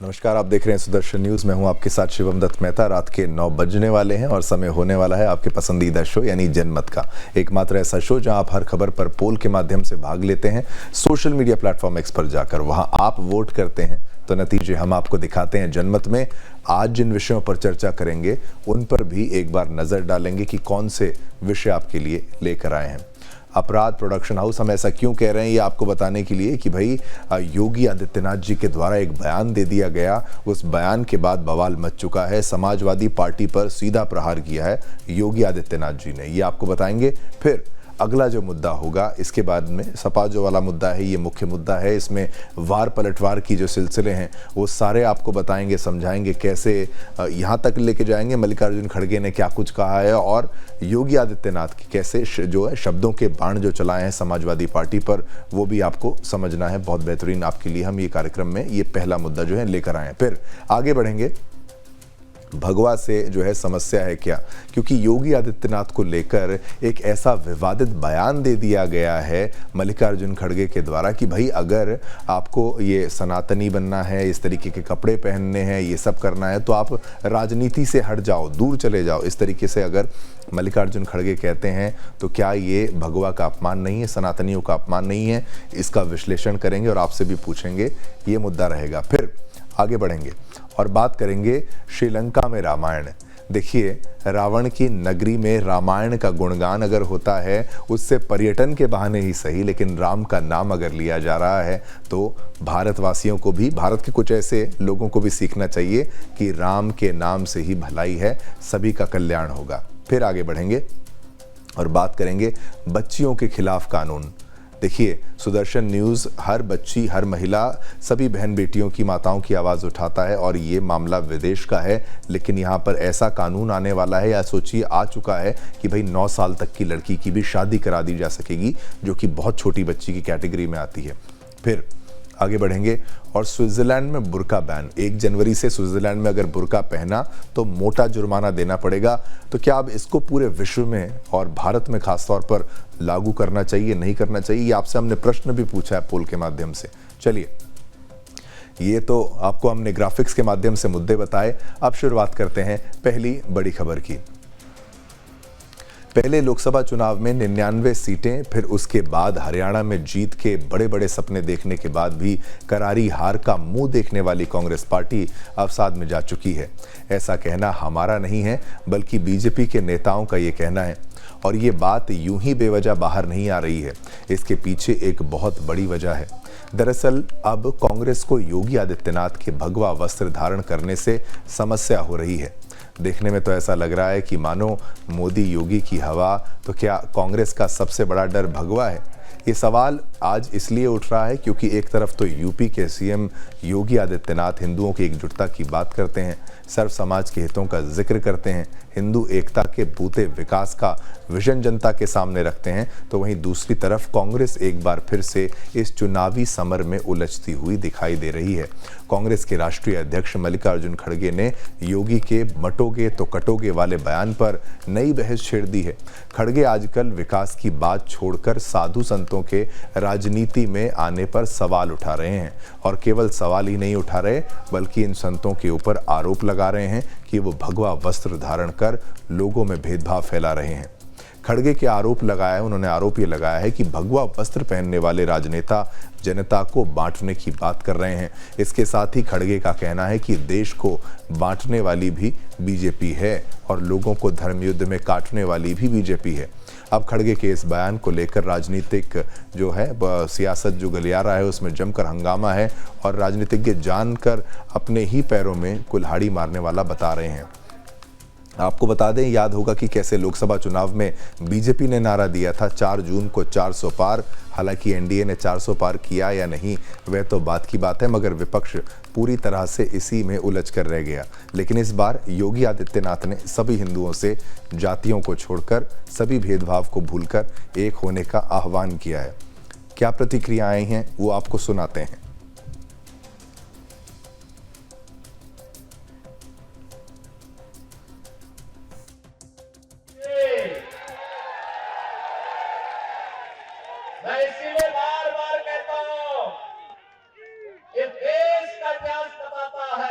नमस्कार, आप देख रहे हैं सुदर्शन न्यूज़। मैं हूं आपके साथ शिवम दत्त मेहता। रात के 9 बजने वाले हैं और समय होने वाला है आपके पसंदीदा शो यानी जनमत का। एकमात्र ऐसा शो जहां आप हर खबर पर पोल के माध्यम से भाग लेते हैं। सोशल मीडिया प्लेटफॉर्म एक्स पर जाकर वहां आप वोट करते हैं तो नतीजे हम आपको दिखाते हैं। जनमत में आज जिन विषयों पर चर्चा करेंगे उन पर भी एक बार नज़र डालेंगे कि कौन से विषय आपके लिए लेकर आए हैं। अपराध प्रोडक्शन हाउस, हम ऐसा क्यों कह रहे हैं ये आपको बताने के लिए कि भाई योगी आदित्यनाथ जी के द्वारा एक बयान दे दिया गया। उस बयान के बाद बवाल मच चुका है। समाजवादी पार्टी पर सीधा प्रहार किया है योगी आदित्यनाथ जी ने, ये आपको बताएंगे। फिर अगला जो मुद्दा होगा इसके बाद में सपा जो वाला मुद्दा है, ये मुख्य मुद्दा है। इसमें वार पलटवार की जो सिलसिले हैं वो सारे आपको बताएंगे, समझाएंगे कैसे यहाँ तक लेके जाएंगे। मल्लिकार्जुन खड़गे ने क्या कुछ कहा है और योगी आदित्यनाथ की कैसे जो है शब्दों के बाण जो चलाए हैं समाजवादी पार्टी पर, वो भी आपको समझना है। बहुत बेहतरीन आपके लिए हम ये कार्यक्रम में ये पहला मुद्दा जो है लेकर आए हैं। फिर आगे बढ़ेंगे, भगवा से जो है समस्या है क्या, क्योंकि योगी आदित्यनाथ को लेकर एक ऐसा विवादित बयान दे दिया गया है मल्लिकार्जुन खड़गे के द्वारा कि भाई अगर आपको ये सनातनी बनना है, इस तरीके के कपड़े पहनने हैं, ये सब करना है तो आप राजनीति से हट जाओ, दूर चले जाओ। इस तरीके से अगर मल्लिकार्जुन खड़गे कहते हैं तो क्या ये भगवा का अपमान नहीं है, सनातनियों का अपमान नहीं है? इसका विश्लेषण करेंगे और आपसे भी पूछेंगे, ये मुद्दा रहेगा। फिर आगे बढ़ेंगे और बात करेंगे श्रीलंका में रामायण। देखिए, रावण की नगरी में रामायण का गुणगान अगर होता है, उससे पर्यटन के बहाने ही सही, लेकिन राम का नाम अगर लिया जा रहा है तो भारतवासियों को भी, भारत के कुछ ऐसे लोगों को भी सीखना चाहिए कि राम के नाम से ही भलाई है, सभी का कल्याण होगा। फिर आगे बढ़ेंगे और बात करेंगे बच्चियों के खिलाफ कानून। देखिए, सुदर्शन न्यूज़ हर बच्ची, हर महिला, सभी बहन बेटियों की, माताओं की आवाज़ उठाता है और ये मामला विदेश का है, लेकिन यहाँ पर ऐसा कानून आने वाला है या सोचिए आ चुका है कि भाई 9 साल तक की लड़की की भी शादी करा दी जा सकेगी, जो कि बहुत छोटी बच्ची की कैटेगरी में आती है। फिर आगे बढ़ेंगे और स्विट्ज़रलैंड में बुर्का बैन। 1 जनवरी से स्विट्ज़रलैंड में अगर बुर्का पहना तो मोटा जुर्माना देना पड़ेगा। तो क्या अब इसको पूरे विश्व में और भारत में खासतौर पर लागू करना चाहिए, नहीं करना चाहिए? ये आपसे हमने प्रश्न भी पूछा है पोल के माध्यम से। चलिए, ये तो आपको हमने ग्राफिक्स के माध्यम से मुद्दे बताए। अब शुरुआत करते हैं पहली बड़ी खबर की। पहले लोकसभा चुनाव में 99 सीटें, फिर उसके बाद हरियाणा में जीत के बड़े बड़े सपने देखने के बाद भी करारी हार का मुंह देखने वाली कांग्रेस पार्टी अवसाद में जा चुकी है। ऐसा कहना हमारा नहीं है, बल्कि बीजेपी के नेताओं का ये कहना है। और ये बात यूं ही बेवजह बाहर नहीं आ रही है, इसके पीछे एक बहुत बड़ी वजह है। दरअसल अब कांग्रेस को योगी आदित्यनाथ के भगवा वस्त्र धारण करने से समस्या हो रही है। देखने में तो ऐसा लग रहा है कि मानो मोदी योगी की हवा, तो क्या कांग्रेस का सबसे बड़ा डर भगवा है? ये सवाल आज इसलिए उठ रहा है क्योंकि एक तरफ तो यूपी के सीएम योगी आदित्यनाथ हिंदुओं की एकजुटता की बात करते हैं, सर्व समाज के हितों का जिक्र करते हैं, हिंदू एकता के बूते विकास का विजन जनता के सामने रखते हैं, तो वहीं दूसरी तरफ कांग्रेस एक बार फिर से इस चुनावी समर में उलझती हुई दिखाई दे रही है। कांग्रेस के राष्ट्रीय अध्यक्ष मल्लिकार्जुन खड़गे ने योगी के मटोगे तो कटोगे वाले बयान पर नई बहस छेड़ दी है। खड़गे आजकल विकास की बात छोड़कर साधु संतों के राजनीति में आने पर सवाल उठा रहे हैं, और केवल सवाल ही नहीं उठा रहे बल्कि इन संतों के ऊपर आरोप लगा रहे हैं कि वो भगवा वस्त्र धारण कर लोगों में भेदभाव फैला रहे हैं। खड़गे के उन्होंने आरोप ये लगाया है कि भगवा वस्त्र पहनने वाले राजनेता जनता को बांटने की बात कर रहे हैं। इसके साथ ही खड़गे का कहना है कि देश को बांटने वाली भी बीजेपी है और लोगों को धर्म युद्ध में काटने वाली भी बीजेपी है। अब खड़गे के इस बयान को लेकर राजनीतिक जो है सियासत जो गलियारा है उसमें जमकर हंगामा है और राजनीतिज्ञ जानकर अपने ही पैरों में कुल्हाड़ी मारने वाला बता रहे हैं। आपको बता दें, याद होगा कि कैसे लोकसभा चुनाव में बीजेपी ने नारा दिया था 4 जून को 400 पार। हालांकि एनडीए ने 400 पार किया या नहीं वह तो बात की बात है, मगर विपक्ष पूरी तरह से इसी में उलझ कर रह गया। लेकिन इस बार योगी आदित्यनाथ ने सभी हिंदुओं से जातियों को छोड़कर, सभी भेदभाव को भूलकर एक होने का आह्वान किया है। क्या प्रतिक्रियाएं हैं वो आपको सुनाते हैं। मैं इसीलिए बार बार कहता हूं, ये देश का इतिहास बताता है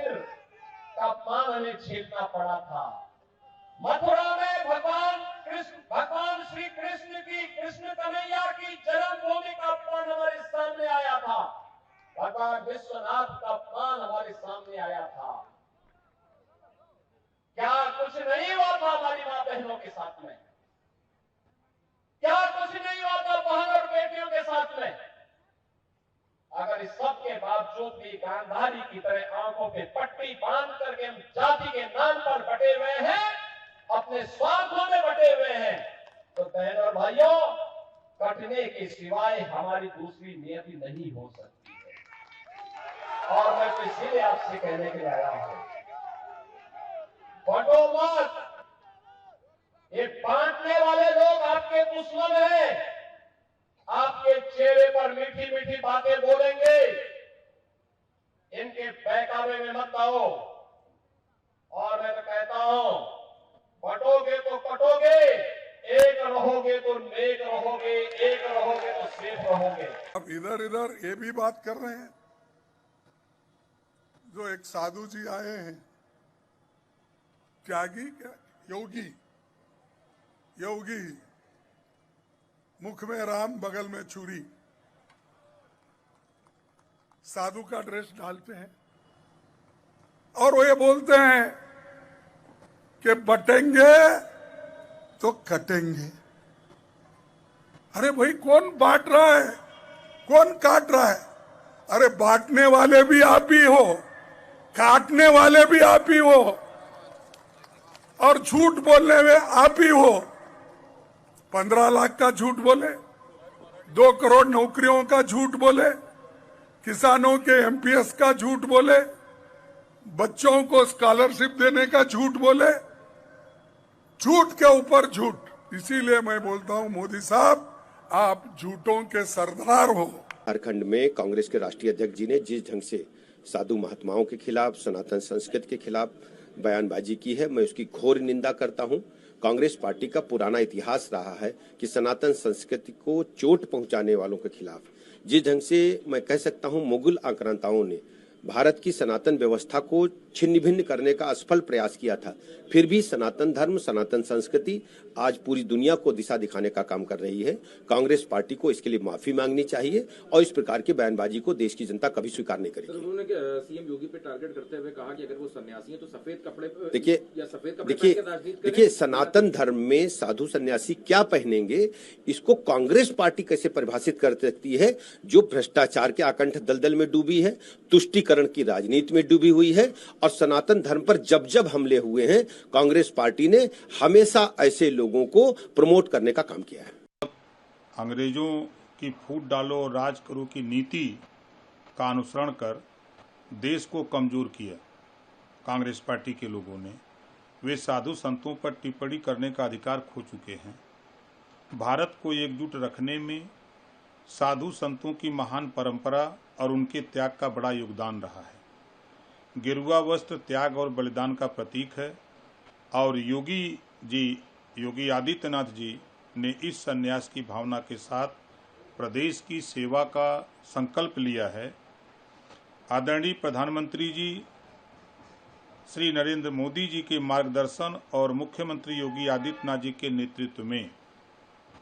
फिर का अपमान हमें झेलना पड़ा था। मथुरा में भगवान श्री कृष्ण की, कृष्ण कन्हैया की जन्मभूमि का अपमान हमारे सामने आया था। भगवान विश्वनाथ का अपमान हमारे सामने आया था। क्या कुछ नहीं हुआ था हमारी मां बहनों के साथ में? क्या कुछ नहीं हुआ था बहन और बेटियों के साथ में? अगर इस सब के बावजूद भी गांधारी की तरह आंखों पे पट्टी बांध करके हम जाति के नाम पर बटे हुए हैं, अपने स्वार्थों में बटे हुए हैं, तो बहन और भाइयों, कटने के सिवाय हमारी दूसरी नियति नहीं हो सकती है। और मैं तो इसीलिए आपसे कहने के लिए आया हूं, बंटो मत। ये बांटने वाले लोग आपके दुश्मन हैं। आपके चेहरे पर मीठी मीठी बातें बोलेंगे, इनके बहकावे में मत आओ। और मैं तो कहता हूं, बटोगे तो कटोगे, एक रहोगे तो नेक रहोगे, एक रहोगे तो सेफ रहोगे। अब इधर इधर ये भी बात कर रहे हैं, जो एक साधु जी आए हैं, त्यागी क्या, योगी, मुख में राम बगल में छुरी, साधु का ड्रेस डालते हैं और वो ये बोलते हैं कि बटेंगे तो कटेंगे। अरे भाई, कौन बांट रहा है, कौन काट रहा है? अरे बांटने वाले भी आप ही हो, काटने वाले भी आप ही हो, और झूठ बोलने में आप ही हो। 15 लाख का झूठ बोले, 2 करोड़ नौकरियों का झूठ बोले, किसानों के एमपीएस का झूठ बोले, बच्चों को स्कॉलरशिप देने का झूठ बोले, झूठ के ऊपर झूठ। इसीलिए मैं बोलता हूं, मोदी साहब, आप झूठों के सरदार हो। झारखंड में कांग्रेस के राष्ट्रीय अध्यक्ष जी ने जिस ढंग से साधु महात्माओं के खिलाफ, सनातन संस्कृति के खिलाफ बयानबाजी की है, मैं उसकी घोर निंदा करता हूं। कांग्रेस पार्टी का पुराना इतिहास रहा है कि सनातन संस्कृति को चोट पहुंचाने वालों के खिलाफ, जिस ढंग से मैं कह सकता हूं मुगल आक्रांताओं ने भारत की सनातन व्यवस्था को छिन्न भिन्न करने का असफल प्रयास किया था, फिर भी सनातन धर्म, सनातन संस्कृति आज पूरी दुनिया को दिशा दिखाने का काम कर रही है। कांग्रेस पार्टी को इसके लिए माफी मांगनी चाहिए और इस प्रकार की बयानबाजी को देश की जनता कभी स्वीकार नहीं करेगी। उन्होंने सीएम योगी पे टारगेट करते हुए कहा कि अगर वो सन्यासी हैं तो सफेद कपड़े देखिए सनातन धर्म में साधु सन्यासी क्या पहनेंगे, इसको कांग्रेस पार्टी कैसे परिभाषित कर सकती है, जो भ्रष्टाचार के आकंठ दलदल में डूबी है, तुष्टीकरण की राजनीति में डूबी हुई है, और सनातन धर्म पर जब जब हमले हुए हैं, कांग्रेस पार्टी ने हमेशा ऐसे लोगों को प्रमोट करने का काम किया है। अंग्रेजों की फूट डालो और राज करो की नीति का अनुसरण कर देश को कमजोर किया कांग्रेस पार्टी के लोगों ने। वे साधु संतों पर टिप्पणी करने का अधिकार खो चुके हैं। भारत को एकजुट रखने में साधु संतों की महान परंपरा और उनके त्याग का बड़ा योगदान रहा है। गेरुआ वस्त्र त्याग और बलिदान का प्रतीक है और योगी आदित्यनाथ जी ने इस संन्यास की भावना के साथ प्रदेश की सेवा का संकल्प लिया है। आदरणीय प्रधानमंत्री जी श्री नरेंद्र मोदी जी के मार्गदर्शन और मुख्यमंत्री योगी आदित्यनाथ जी के नेतृत्व में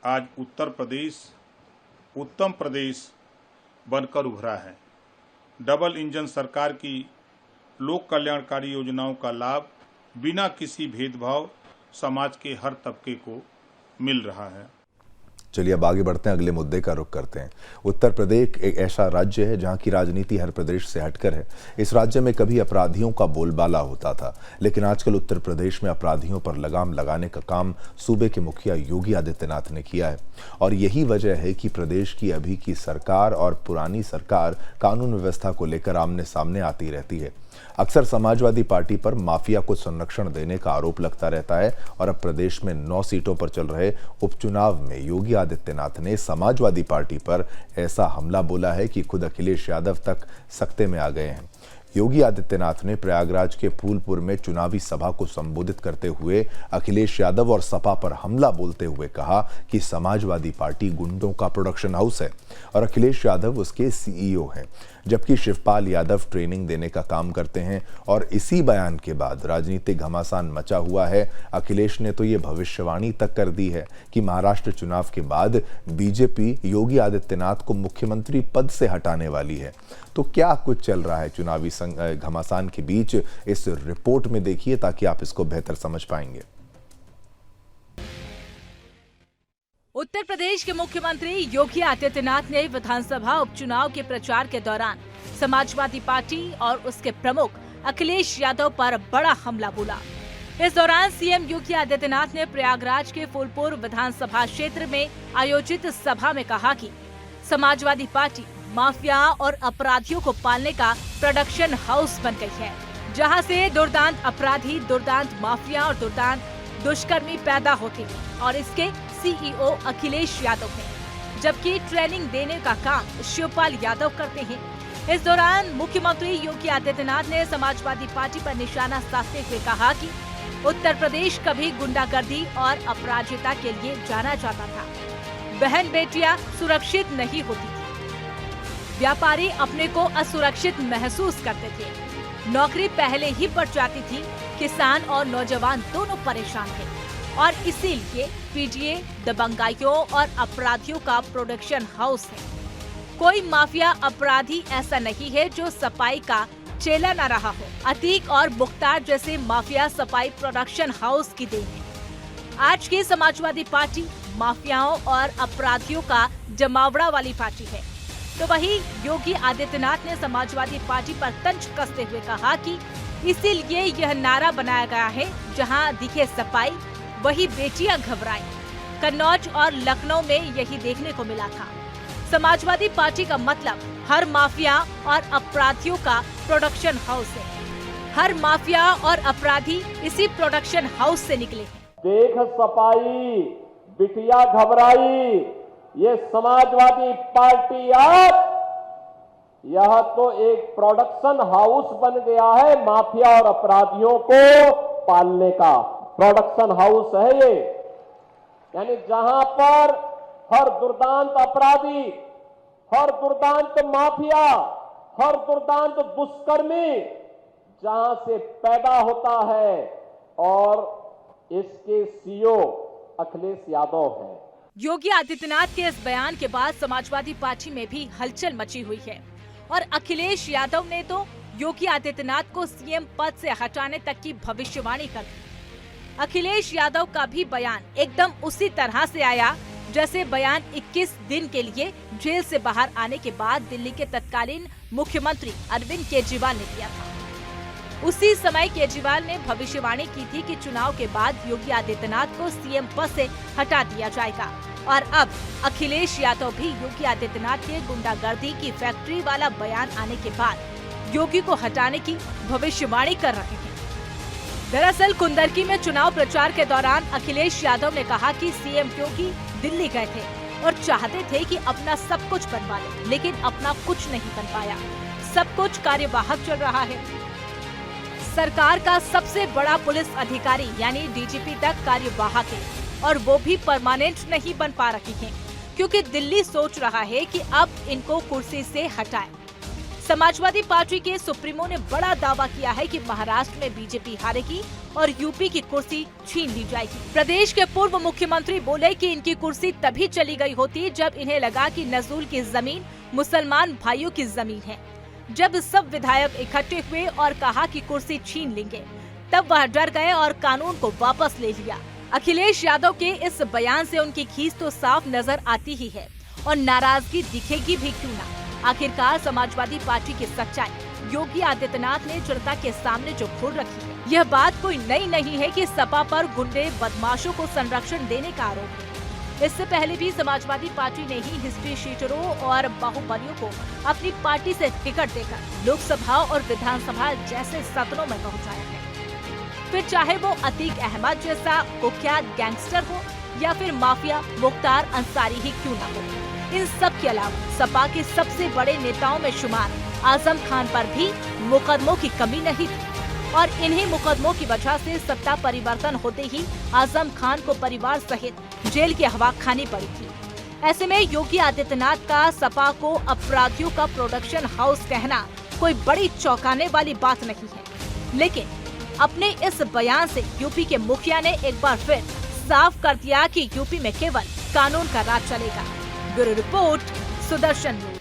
आज उत्तर प्रदेश उत्तम प्रदेश बनकर उभरा है। डबल इंजन सरकार की लोक कल्याणकारी योजनाओं का लाभ बिना किसी भेदभाव समाज के हर तबके को मिल रहा है। चलिए अब आगे बढ़ते हैं, अगले मुद्दे का रुख करते हैं। उत्तर प्रदेश एक ऐसा राज्य है जहां की राजनीति हर प्रदेश से हटकर है। इस राज्य में कभी अपराधियों का बोलबाला होता था, लेकिन आजकल उत्तर प्रदेश में अपराधियों पर लगाम लगाने का काम सूबे के मुखिया योगी आदित्यनाथ ने किया है। और यही वजह है कि प्रदेश की अभी की सरकार और पुरानी सरकार कानून व्यवस्था को लेकर आमने सामने आती रहती है। अक्सर समाजवादी पार्टी पर माफिया को संरक्षण देने का आरोप लगता रहता है और अब प्रदेश में 9 सीटों पर चल रहे उपचुनाव में योगी आदित्यनाथ ने समाजवादी पार्टी पर ऐसा हमला बोला है कि खुद अखिलेश यादव तक सख्ते में आ गए हैं। योगी आदित्यनाथ ने प्रयागराज के फूलपुर में चुनावी सभा को संबोधित करते हुए अखिलेश यादव और सपा पर हमला बोलते हुए कहा कि समाजवादी पार्टी गुंडों का प्रोडक्शन हाउस है और अखिलेश यादव उसके सीईओ हैं। जबकि शिवपाल यादव ट्रेनिंग देने का काम करते हैं। और इसी बयान के बाद राजनीतिक घमासान मचा हुआ है। अखिलेश ने तो ये भविष्यवाणी तक कर दी है कि महाराष्ट्र चुनाव के बाद बीजेपी योगी आदित्यनाथ को मुख्यमंत्री पद से हटाने वाली है। तो क्या कुछ चल रहा है चुनावी घमासान के बीच, इस रिपोर्ट में देखिए ताकि आप इसको बेहतर समझ पाएंगे। उत्तर प्रदेश के मुख्यमंत्री योगी आदित्यनाथ ने विधानसभा उपचुनाव के प्रचार के दौरान समाजवादी पार्टी और उसके प्रमुख अखिलेश यादव पर बड़ा हमला बोला। इस दौरान सीएम योगी आदित्यनाथ ने प्रयागराज के फूलपुर विधानसभा क्षेत्र में आयोजित सभा में कहा कि समाजवादी पार्टी माफिया और अपराधियों को पालने का प्रोडक्शन हाउस बन गई है, जहां से दुर्दांत अपराधी, दुर्दांत माफिया और दुर्दांत दुष्कर्मी पैदा होते हैं और इसके सीईओ अखिलेश यादव हैं, जबकि ट्रेनिंग देने का काम शिवपाल यादव करते हैं। इस दौरान मुख्यमंत्री योगी आदित्यनाथ ने समाजवादी पार्टी पर निशाना साधते हुए कहा कि उत्तर प्रदेश कभी गुंडागर्दी और अपराधिता के लिए जाना जाता था। बहन बेटियां सुरक्षित नहीं होती थी, व्यापारी अपने को असुरक्षित महसूस करते थे, नौकरी पहले ही बढ़ जाती थी, किसान और नौजवान दोनों परेशान थे और इसीलिए पीटीए दबंगाइयों और अपराधियों का प्रोडक्शन हाउस है। कोई माफिया अपराधी ऐसा नहीं है जो सफाई का चेला न रहा हो। अतीक और मुख्तार जैसे माफिया सफाई प्रोडक्शन हाउस की देन है। आज की समाजवादी पार्टी माफियाओं और अपराधियों का जमावड़ा वाली पार्टी है। तो वहीं योगी आदित्यनाथ ने समाजवादी पार्टी पर तंज कसते हुए कहा कि इसीलिए यह नारा बनाया गया है, जहां दिखे सफाई वही बेटियां घबराएं। कन्नौज और लखनऊ में यही देखने को मिला था। समाजवादी पार्टी का मतलब हर माफिया और अपराधियों का प्रोडक्शन हाउस है। हर माफिया और अपराधी इसी प्रोडक्शन हाउस से निकले हैं। देख सफाई बिटिया घबराई, ये समाजवादी पार्टी अब यह तो एक प्रोडक्शन हाउस बन गया है। माफिया और अपराधियों को पालने का प्रोडक्शन हाउस है ये, यानी जहां पर हर दुर्दांत अपराधी, हर दुर्दांत माफिया, हर दुर्दांत दुष्कर्मी जहां से पैदा होता है और इसके सीईओ अखिलेश यादव हैं। योगी आदित्यनाथ के इस बयान के बाद समाजवादी पार्टी में भी हलचल मची हुई है और अखिलेश यादव ने तो योगी आदित्यनाथ को सीएम पद से हटाने तक की भविष्यवाणी कर दी। अखिलेश यादव का भी बयान एकदम उसी तरह से आया जैसे बयान 21 दिन के लिए जेल से बाहर आने के बाद दिल्ली के तत्कालीन मुख्यमंत्री अरविंद केजरीवाल ने किया था। उसी समय केजरीवाल ने भविष्यवाणी की थी कि चुनाव के बाद योगी आदित्यनाथ को सीएम पद से हटा दिया जाएगा और अब अखिलेश यादव भी योगी आदित्यनाथ के गुंडागर्दी की फैक्ट्री वाला बयान आने के बाद योगी को हटाने की भविष्यवाणी कर रहे हैं। दरअसल कुंदरकी में चुनाव प्रचार के दौरान अखिलेश यादव ने कहा कि सीएम योगी दिल्ली गए थे और चाहते थे कि अपना सब कुछ बनवा ले, लेकिन अपना कुछ नहीं बन पाया। सब कुछ कार्यवाहक चल रहा है। सरकार का सबसे बड़ा पुलिस अधिकारी यानी डीजीपी तक कार्यवाहक है और वो भी परमानेंट नहीं बन पा रही हैं, क्योंकि दिल्ली सोच रहा है कि अब इनको कुर्सी से हटाए। समाजवादी पार्टी के सुप्रीमो ने बड़ा दावा किया है कि महाराष्ट्र में बीजेपी हारेगी और यूपी की कुर्सी छीन ली जाएगी। प्रदेश के पूर्व मुख्यमंत्री बोले कि इनकी कुर्सी तभी चली गई होती जब इन्हें लगा कि नजूल की जमीन मुसलमान भाइयों की जमीन है। जब सब विधायक इकट्ठे हुए और कहा कि कुर्सी छीन लेंगे, तब वह डर गए और कानून को वापस ले लिया। अखिलेश यादव के इस बयान से उनकी खींच तो साफ नजर आती ही है और नाराजगी दिखेगी भी क्यों ना। आखिरकार समाजवादी पार्टी की सच्चाई योगी आदित्यनाथ ने जनता के सामने जो खोल रखी है, यह बात कोई नई नहीं है कि सपा पर गुंडे बदमाशों को संरक्षण देने का आरोप है। इससे पहले भी समाजवादी पार्टी ने ही हिस्ट्री शीटरों और बाहुबलियों को अपनी पार्टी से टिकट देकर लोकसभा और विधानसभा जैसे सदनों में पहुंचाया है। फिर चाहे वो अतीक अहमद जैसा कुख्यात गैंगस्टर हो या फिर माफिया मुख्तार अंसारी ही क्यों न हो। इन सब के अलावा सपा के सबसे बड़े नेताओं में शुमार आजम खान पर भी मुकदमों की कमी नहीं थी और इन्हीं मुकदमों की वजह से सत्ता परिवर्तन होते ही आजम खान को परिवार सहित जेल की हवा खानी पड़ी थी। ऐसे में योगी आदित्यनाथ का सपा को अपराधियों का प्रोडक्शन हाउस कहना कोई बड़ी चौंकाने वाली बात नहीं है। लेकिन अपने इस बयान से यूपी के मुखिया ने एक बार फिर साफ कर दिया कि यूपी में केवल कानून का राज चलेगा। Bureau report, Sudarshan news.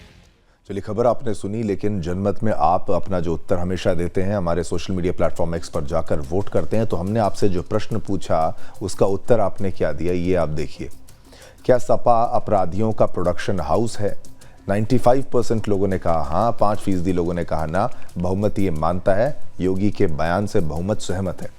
चलिए, खबर आपने सुनी, लेकिन जनमत में आप अपना जो उत्तर हमेशा देते हैं, हमारे सोशल मीडिया प्लेटफॉर्म एक्स पर जाकर वोट करते हैं, तो हमने आपसे जो प्रश्न पूछा उसका उत्तर आपने क्या दिया, ये आप देखिए। क्या सपा अपराधियों का प्रोडक्शन हाउस है? 95% लोगों ने कहा हाँ, 5% लोगों ने कहा ना। बहुमत ये मानता है, योगी के बयान से बहुमत सहमत है।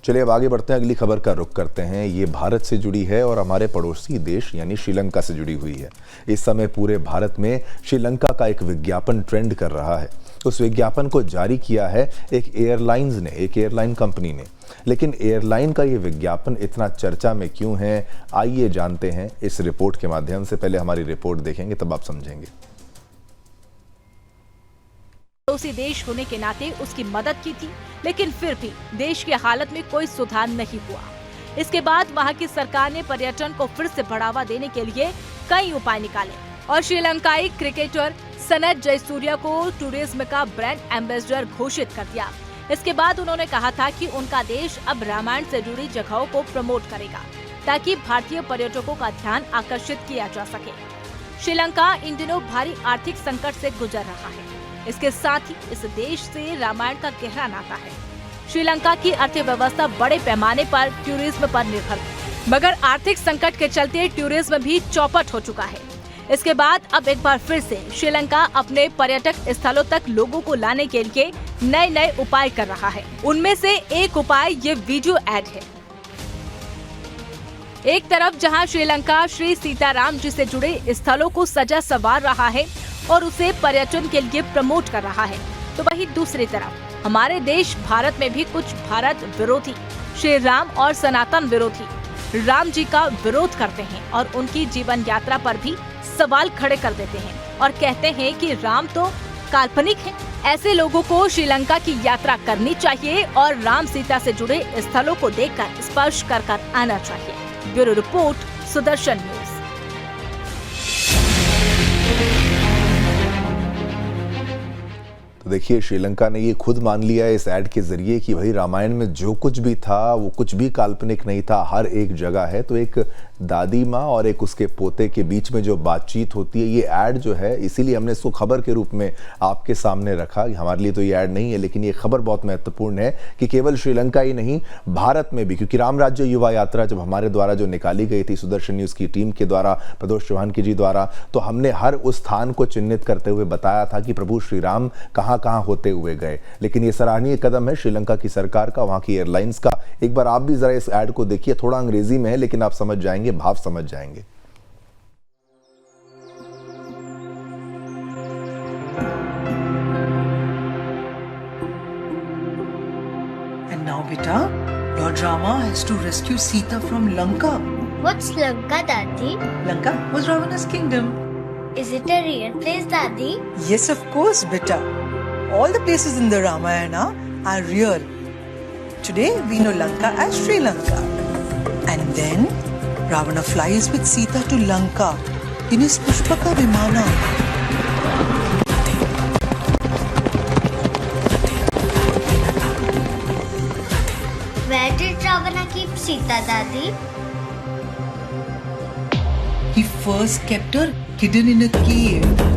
चलिए अब आगे बढ़ते हैं, अगली खबर का रुख करते हैं। ये भारत से जुड़ी है और हमारे पड़ोसी देश यानी श्रीलंका से जुड़ी हुई है। इस समय पूरे भारत में श्रीलंका का एक विज्ञापन ट्रेंड कर रहा है। उस विज्ञापन को जारी किया है एक एयरलाइन कंपनी ने। लेकिन एयरलाइन का ये विज्ञापन इतना चर्चा में क्यों है, आइए जानते हैं इस रिपोर्ट के माध्यम से। पहले हमारी रिपोर्ट देखेंगे तब आप समझेंगे। पड़ोसी देश होने के नाते उसकी मदद की थी, लेकिन फिर भी देश की हालत में कोई सुधार नहीं हुआ। इसके बाद वहां की सरकार ने पर्यटन को फिर से बढ़ावा देने के लिए कई उपाय निकाले और श्रीलंकाई क्रिकेटर सनत जयसूर्या को टूरिज्म का ब्रांड एम्बेसडर घोषित कर दिया। इसके बाद उन्होंने कहा था कि उनका देश अब रामायण से जुड़ी जगहों को प्रमोट करेगा ताकि भारतीय पर्यटकों का ध्यान आकर्षित किया जा सके। श्रीलंका इन दिनों भारी आर्थिक संकट से गुजर रहा है। इसके साथ ही इस देश से रामायण का गहरा नाता है। श्रीलंका की अर्थव्यवस्था बड़े पैमाने पर टूरिज्म पर निर्भर है, मगर आर्थिक संकट के चलते टूरिज्म भी चौपट हो चुका है। इसके बाद अब एक बार फिर से श्रीलंका अपने पर्यटक स्थलों तक लोगों को लाने के लिए नए उपाय कर रहा है। उनमें से एक उपाय ये वीडियो एड है। एक तरफ जहां श्रीलंका श्री सीताराम जी से जुड़े स्थलों को सजा संवार रहा है और उसे पर्यटन के लिए प्रमोट कर रहा है, तो वहीं दूसरी तरफ हमारे देश भारत में भी कुछ भारत विरोधी, श्री राम और सनातन विरोधी राम जी का विरोध करते हैं और उनकी जीवन यात्रा पर भी सवाल खड़े कर देते हैं और कहते हैं कि राम तो काल्पनिक है। ऐसे लोगों को श्रीलंका की यात्रा करनी चाहिए और राम सीता से जुड़े स्थलों को देखकर स्पर्श कर आना चाहिए। Bureau report, Sudarshan news. तो देखिए, श्रीलंका ने ये खुद मान लिया है इस ऐड के जरिए कि भाई रामायण में जो कुछ भी था वो कुछ भी काल्पनिक नहीं था, हर एक जगह है। तो एक दादी माँ और एक उसके पोते के बीच में जो बातचीत होती है, ये ऐड जो है, इसीलिए हमने इसको खबर के रूप में आपके सामने रखा। हमारे लिए तो ये ऐड नहीं है, लेकिन ये खबर बहुत महत्वपूर्ण है कि केवल श्रीलंका ही नहीं, भारत में भी, क्योंकि राम राज्य युवा यात्रा जब हमारे द्वारा जो निकाली गई थी सुदर्शन न्यूज की टीम के द्वारा, प्रदोष चौहान जी द्वारा, तो हमने हर उस स्थान को चिन्हित करते हुए बताया था कि प्रभु श्री राम कहाँ होते हुए गए। लेकिन ये सराहनीय कदम है श्रीलंका की सरकार का, वहां की एयरलाइंस का। एक बार आप भी जरा इस ऐड को देखिए, थोड़ा अंग्रेजी में है लेकिन आप समझ जाएंगे, भाव समझ जाएंगे। And now, beta, Lord Rama has to rescue Sita from Lanka. What's Lanka, Daddy? Lanka was Ravana's kingdom. Is it a real place, Daddy? Yes, of course, beta. All the places in the Ramayana are real. Today, we know Lanka as Sri Lanka. And then, Ravana flies with Sita to Lanka in his Pushpaka Vimana. Where did Ravana keep Sita, Daddy? He first kept her hidden in a cave.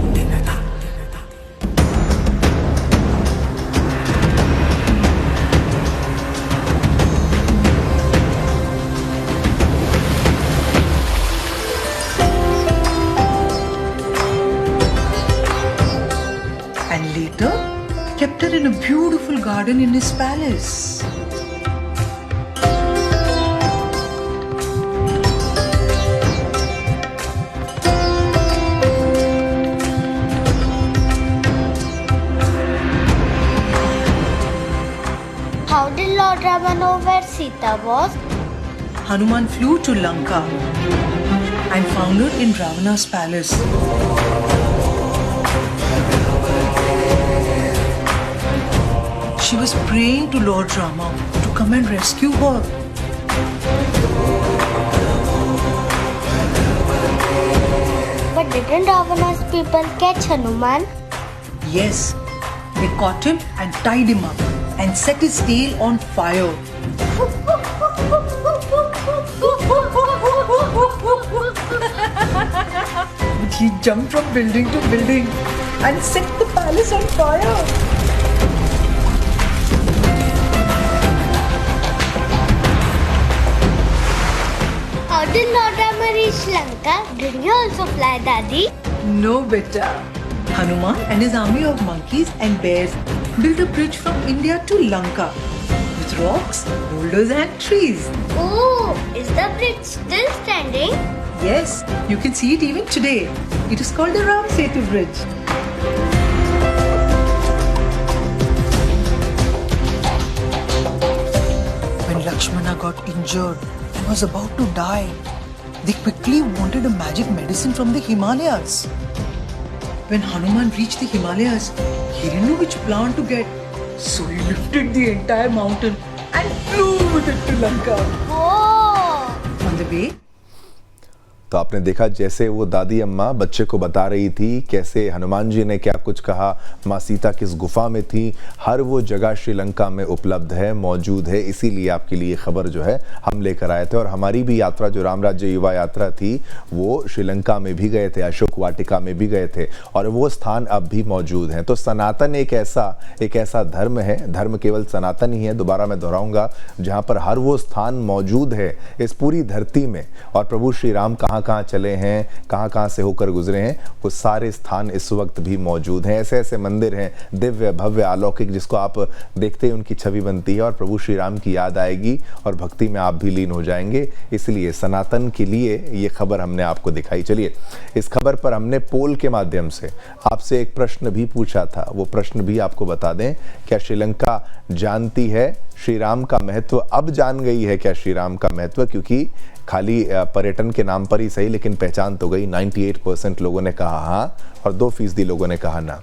And later, kept her in a beautiful garden in his palace. How did Lord Rama know where Sita was? Hanuman flew to Lanka and found her in Ravana's palace. She was praying to Lord Rama to come and rescue her. But didn't Ravana's people catch Hanuman? Yes, they caught him and tied him up and set his tail on fire. But he jumped from building to building and set the palace on fire. How did Lord Rama reach Lanka? Did he also fly, Daddy? No, beta. Hanuman and his army of monkeys and bears built a bridge from India to Lanka with rocks, boulders and trees. Oh, is the bridge still standing? Yes, you can see it even today. It is called the Ram Setu Bridge. When Lakshmana got injured and was about to die, they quickly wanted a magic medicine from the Himalayas. When Hanuman reached the Himalayas, he didn't know which plant to get. So he lifted the entire mountain and flew with it to Lanka. Oh! On the way, तो आपने देखा जैसे वो दादी अम्मा बच्चे को बता रही थी कैसे हनुमान जी ने क्या कुछ कहा, माँ सीता किस गुफा में थी, हर वो जगह श्रीलंका में उपलब्ध है, मौजूद है। इसीलिए आपके लिए खबर जो है हम लेकर आए थे। और हमारी भी यात्रा जो राम राज्य युवा यात्रा थी वो श्रीलंका में भी गए थे, अशोक वाटिका में भी गए थे और वो स्थान अब भी मौजूद हैं। तो सनातन एक ऐसा धर्म है, धर्म केवल सनातन ही है, दोबारा मैं दोहराऊंगा, जहाँ पर हर वो स्थान मौजूद है इस पूरी धरती में। और प्रभु श्री राम कहाँ चले हैं, कहाँ से होकर गुजरे हैं, वो सारे स्थान इस वक्त भी मौजूद हैं। ऐसे ऐसे मंदिर हैं दिव्य भव्य अलौकिक जिसको आप देखते ही उनकी छवि बनती है और प्रभु श्री राम की याद आएगी और भक्ति में आप भी लीन हो जाएंगे। इसलिए सनातन के लिए ये खबर हमने आपको दिखाई। चलिए, इस खबर पर हमने पोल के माध्यम से आपसे एक प्रश्न भी पूछा था, वो प्रश्न भी आपको बता दें। क्या श्रीलंका जानती है श्री राम का महत्व? अब जान गई है क्या श्री राम का महत्व? क्योंकि खाली पर्यटन के नाम पर ही सही, लेकिन पहचान तो गई। 98% लोगों ने कहा हाँ और 2% लोगों ने कहा ना।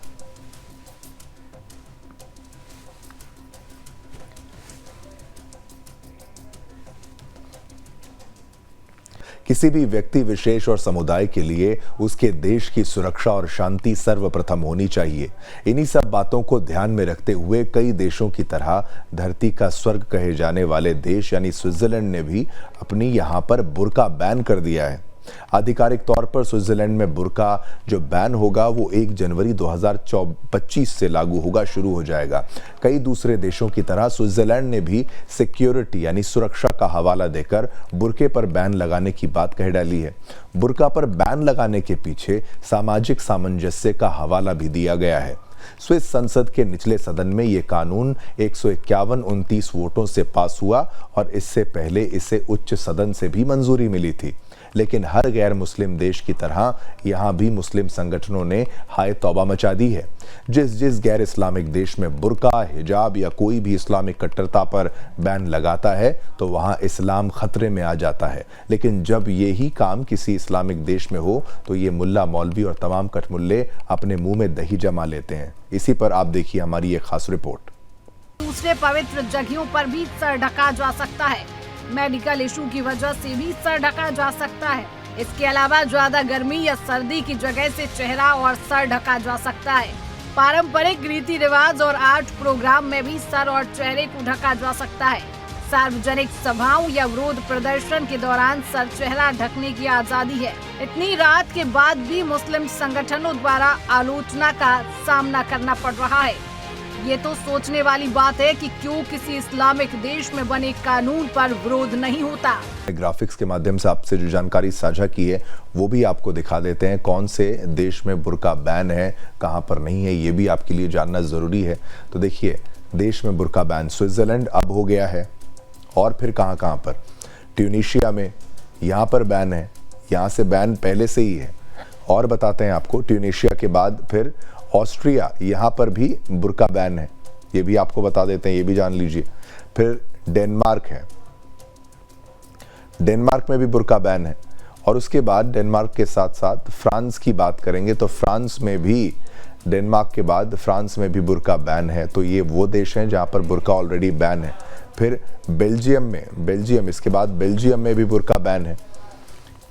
किसी भी व्यक्ति विशेष और समुदाय के लिए उसके देश की सुरक्षा और शांति सर्वप्रथम होनी चाहिए। इन्हीं सब बातों को ध्यान में रखते हुए कई देशों की तरह धरती का स्वर्ग कहे जाने वाले देश यानी स्विट्जरलैंड ने भी अपनी यहाँ पर बुर्का बैन कर दिया है। आधिकारिक तौर पर स्विट्जरलैंड में बुर्का जो बैन होगा वो 1 जनवरी 2025 से लागू होगा, शुरू हो जाएगा। कई दूसरे देशों की तरह स्विट्जरलैंड ने भी सिक्योरिटी यानी सुरक्षा का हवाला देकर बुर्के पर बैन लगाने की बात कह डाली है। बुर्का पर बैन लगाने के पीछे सामाजिक सामंजस्य का हवाला भी दिया गया है। स्विस संसद के निचले सदन में ये कानून 151-29 वोटों से पास हुआ और इससे पहले इसे उच्च सदन से भी मंजूरी मिली थी। लेकिन हर गैर मुस्लिम देश की तरह यहाँ भी मुस्लिम संगठनों ने हाय तौबा मचा दी है। जिस गैर इस्लामिक देश में बुर्का, हिजाब या कोई भी इस्लामिक कट्टरता पर बैन लगाता है तो वहाँ इस्लाम खतरे में आ जाता है। लेकिन जब यही काम किसी इस्लामिक देश में हो तो ये मुल्ला मौलवी और तमाम कठमुल्ले अपने मुंह में दही जमा लेते हैं। इसी पर आप देखिए हमारी एक खास रिपोर्ट। दूसरे पवित्र जगहों पर भी सर ढका जा सकता है। मेडिकल इशू की वजह से भी सर ढका जा सकता है। इसके अलावा ज्यादा गर्मी या सर्दी की जगह से चेहरा और सर ढका जा सकता है। पारंपरिक रीति रिवाज और आर्ट प्रोग्राम में भी सर और चेहरे को ढका जा सकता है। सार्वजनिक सभाओं या विरोध प्रदर्शन के दौरान सर चेहरा ढकने की आजादी है। इतनी रात के बाद भी मुस्लिम संगठनों द्वारा आलोचना का सामना करना पड़ रहा है। ये तो सोचने वाली बात है कि क्यों किसी इस्लामिक देश में बने कानून पर विरोध नहीं होता। ग्राफिक्स के माध्यम से आपसे जो जानकारी साझा की है वो भी आपको दिखा देते हैं। कौन से देश में बुर्का बैन है, कहां पर नहीं है, ये भी आपके लिए जानना जरूरी है। तो देखिए, देश में बुर्का बैन स्विट्जरलैंड अब हो गया है और फिर कहां पर ट्यूनीशिया में यहाँ पर बैन है, यहाँ से बैन पहले से ही है। और बताते हैं आपको, ट्यूनीशिया के बाद फिर ऑस्ट्रिया, यहाँ पर भी बुर्का बैन है, ये भी आपको बता देते हैं, ये भी जान लीजिए। फिर डेनमार्क है, डेनमार्क में भी बुर्का बैन है। और उसके बाद डेनमार्क के साथ साथ फ्रांस की बात करेंगे तो फ्रांस में भी डेनमार्क के बाद फ्रांस में भी बुर्का बैन है, तो ये वो देश हैं जहां पर बुर्का ऑलरेडी बैन है। फिर बेल्जियम, इसके बाद बेल्जियम में भी बुर्का बैन है,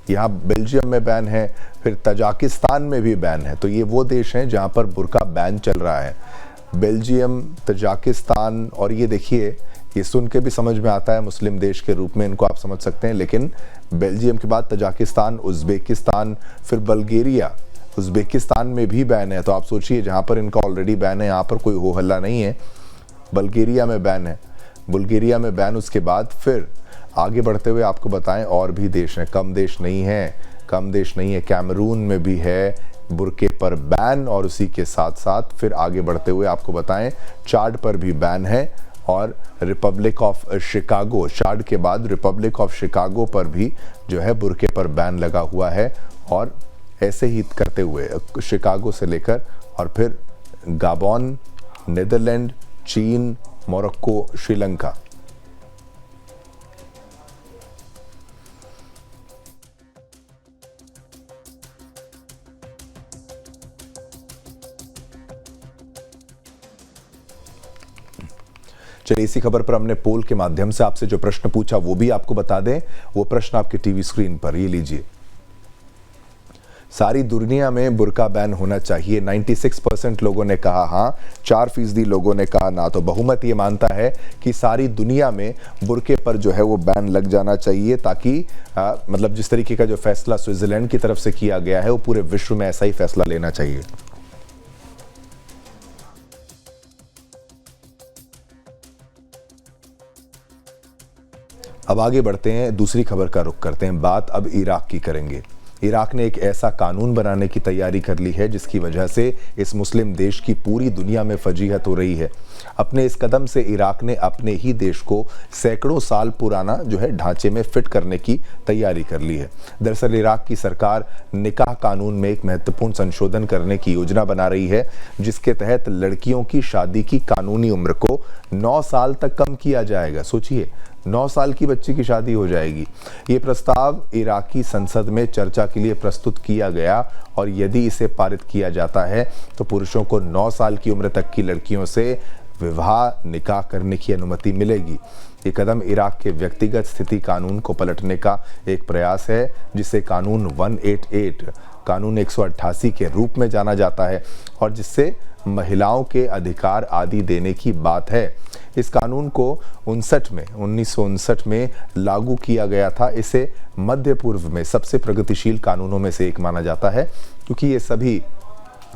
यहाँ बेल्जियम में बैन है। फिर तजाकिस्तान में भी बैन है। तो ये वो देश हैं जहाँ पर बुर्का बैन चल रहा है, बेल्जियम, तजाकिस्तान। और ये देखिए, ये सुन के भी समझ में आता है मुस्लिम देश के रूप में इनको आप समझ सकते हैं, लेकिन बेल्जियम के बाद तजाकिस्तान, उज़्बेकिस्तान, फिर बल्गेरिया, उज़्बेकिस्तान में भी बैन है। तो आप सोचिए, जहाँ पर इनका ऑलरेडी बैन है यहाँ पर कोई हो हल्ला नहीं है। बल्गेरिया में बैन है, बुल्गारिया में बैन। उसके बाद फिर आगे बढ़ते हुए आपको बताएं और भी देश हैं, कम देश नहीं है। कैमरून में भी है बुर्के पर बैन, और उसी के साथ साथ फिर आगे बढ़ते हुए आपको बताएं चाड पर भी बैन है, और रिपब्लिक ऑफ शिकागो, चाड के बाद रिपब्लिक ऑफ शिकागो पर भी जो है बुर्के पर बैन लगा हुआ है। और ऐसे ही करते हुए शिकागो से लेकर और फिर गाबोन, नीदरलैंड, चीन, मोरक्को, श्रीलंका। चलिए, इसी खबर पर हमने पोल के माध्यम से आपसे जो प्रश्न पूछा वो भी आपको बता दें। वो प्रश्न आपके टीवी स्क्रीन पर, ये लीजिए। सारी दुनिया में बुर्का बैन होना चाहिए। 96% लोगों ने कहा हाँ, 4% लोगों ने कहा ना। तो बहुमत ये मानता है कि सारी दुनिया में बुर्के पर जो है वो बैन लग जाना चाहिए, ताकि मतलब जिस तरीके का जो फैसला स्विट्जरलैंड की तरफ से किया गया है वो पूरे विश्व में ऐसा ही फैसला लेना चाहिए। अब आगे बढ़ते हैं, दूसरी खबर का रुख करते हैं। बात अब इराक की करेंगे। इराक ने एक ऐसा कानून बनाने की तैयारी कर ली है जिसकी वजह से इस मुस्लिम देश की पूरी दुनिया में फजीहत हो रही है। अपने इस कदम से इराक ने अपने ही देश को सैकड़ों साल पुराना जो है ढांचे में फिट करने की तैयारी कर ली है। दरअसल इराक की सरकार निकाह कानून में एक महत्वपूर्ण संशोधन करने की योजना बना रही है, जिसके तहत लड़कियों की शादी की कानूनी उम्र को 9 साल तक कम किया जाएगा। सोचिए, 9 साल की बच्ची की शादी हो जाएगी। ये प्रस्ताव इराकी संसद में चर्चा के लिए प्रस्तुत किया गया, और यदि इसे पारित किया जाता है तो पुरुषों को 9 साल की उम्र तक की लड़कियों से विवाह निकाह करने की अनुमति मिलेगी। ये कदम इराक के व्यक्तिगत स्थिति कानून को पलटने का एक प्रयास है, जिसे कानून 188, कानून 188 के रूप में जाना जाता है, और जिससे महिलाओं के अधिकार आदि देने की बात है। इस कानून को 1959 में लागू किया गया था। इसे मध्य पूर्व में सबसे प्रगतिशील कानूनों में से एक माना जाता है, क्योंकि ये सभी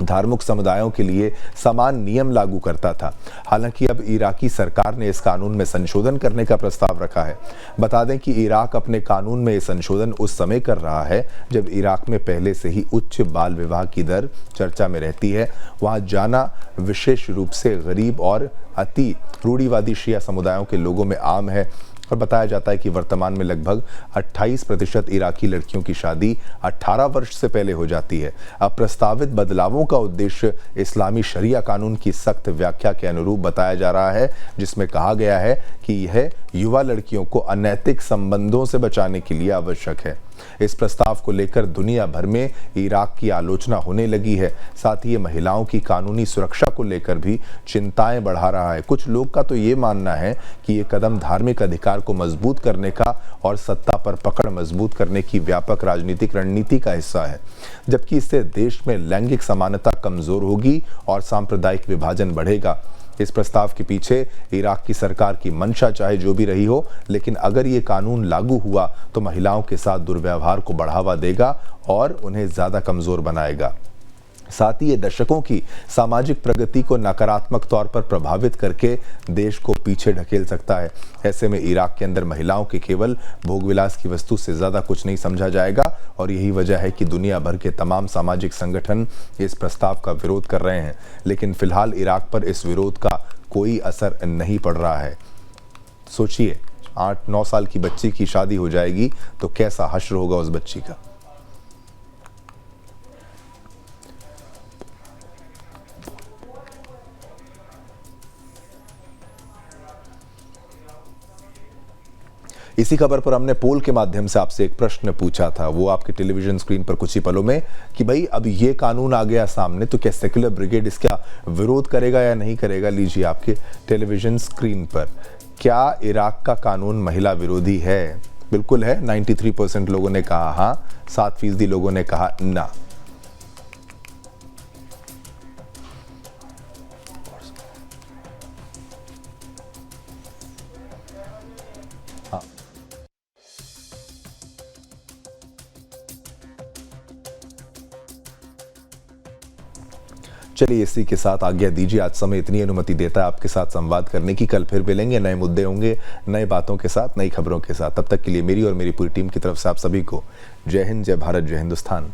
धार्मिक समुदायों के लिए समान नियम लागू करता था। हालांकि अब इराकी सरकार ने इस कानून में संशोधन करने का प्रस्ताव रखा है। बता दें कि इराक अपने कानून में ये संशोधन उस समय कर रहा है जब इराक में पहले से ही उच्च बाल विवाह की दर चर्चा में रहती है। वहां जाना विशेष रूप से गरीब और अति रूढ़िवादी शिया समुदायों के लोगों में आम है, और बताया जाता है कि वर्तमान में लगभग 28% इराकी लड़कियों की शादी 18 वर्ष से पहले हो जाती है। अब प्रस्तावित बदलावों का उद्देश्य इस्लामी शरिया कानून की सख्त व्याख्या के अनुरूप बताया जा रहा है, जिसमें कहा गया है कि यह युवा लड़कियों को अनैतिक संबंधों से बचाने के लिए आवश्यक है। इस प्रस्ताव को लेकर दुनिया भर में इराक की आलोचना होने लगी है। साथ ही ये महिलाओं की कानूनी सुरक्षा को लेकर भी चिंताएं बढ़ा रहा है। कुछ लोग का तो ये मानना है कि ये कदम धार्मिक अधिकार को मजबूत करने का और सत्ता पर पकड़ मजबूत करने की व्यापक राजनीतिक रणनीति का हिस्सा है, जबकि इससे देश में लैंगिक समानता कमजोर होगी और सांप्रदायिक विभाजन बढ़ेगा। इस प्रस्ताव के पीछे इराक की सरकार की मंशा चाहे जो भी रही हो, लेकिन अगर ये कानून लागू हुआ तो महिलाओं के साथ दुर्व्यवहार को बढ़ावा देगा और उन्हें ज्यादा कमजोर बनाएगा। साथ ही ये दशकों की सामाजिक प्रगति को नकारात्मक तौर पर प्रभावित करके देश को पीछे ढकेल सकता है। ऐसे में इराक के अंदर महिलाओं के केवल भोगविलास की वस्तु से ज्यादा कुछ नहीं समझा जाएगा, और यही वजह है कि दुनिया भर के तमाम सामाजिक संगठन इस प्रस्ताव का विरोध कर रहे हैं। लेकिन फिलहाल इराक पर इस विरोध का कोई असर नहीं पड़ रहा है। सोचिए, 8-9 साल की बच्ची की शादी हो जाएगी तो कैसा हश्र होगा उस बच्ची का। इसी खबर पर हमने पोल के माध्यम से आपसे एक प्रश्न पूछा था, वो आपके टेलीविजन स्क्रीन पर कुछ ही पलों में, कि भाई अब ये कानून आ गया सामने तो क्या सेक्युलर ब्रिगेड इसका विरोध करेगा या नहीं करेगा। लीजिए आपके टेलीविजन स्क्रीन पर, क्या इराक का कानून महिला विरोधी है? बिल्कुल है, 93% लोगों ने कहा हाँ, 7% लोगों ने कहा ना। चलिए इसी के साथ आज्ञा दीजिए। आज समय इतनी अनुमति देता है आपके साथ संवाद करने की। कल फिर मिलेंगे, नए मुद्दे होंगे, नए बातों के साथ, नई खबरों के साथ। तब तक के लिए मेरी और मेरी पूरी टीम की तरफ से आप सभी को जय हिंद, जय भारत, जय हिंदुस्तान।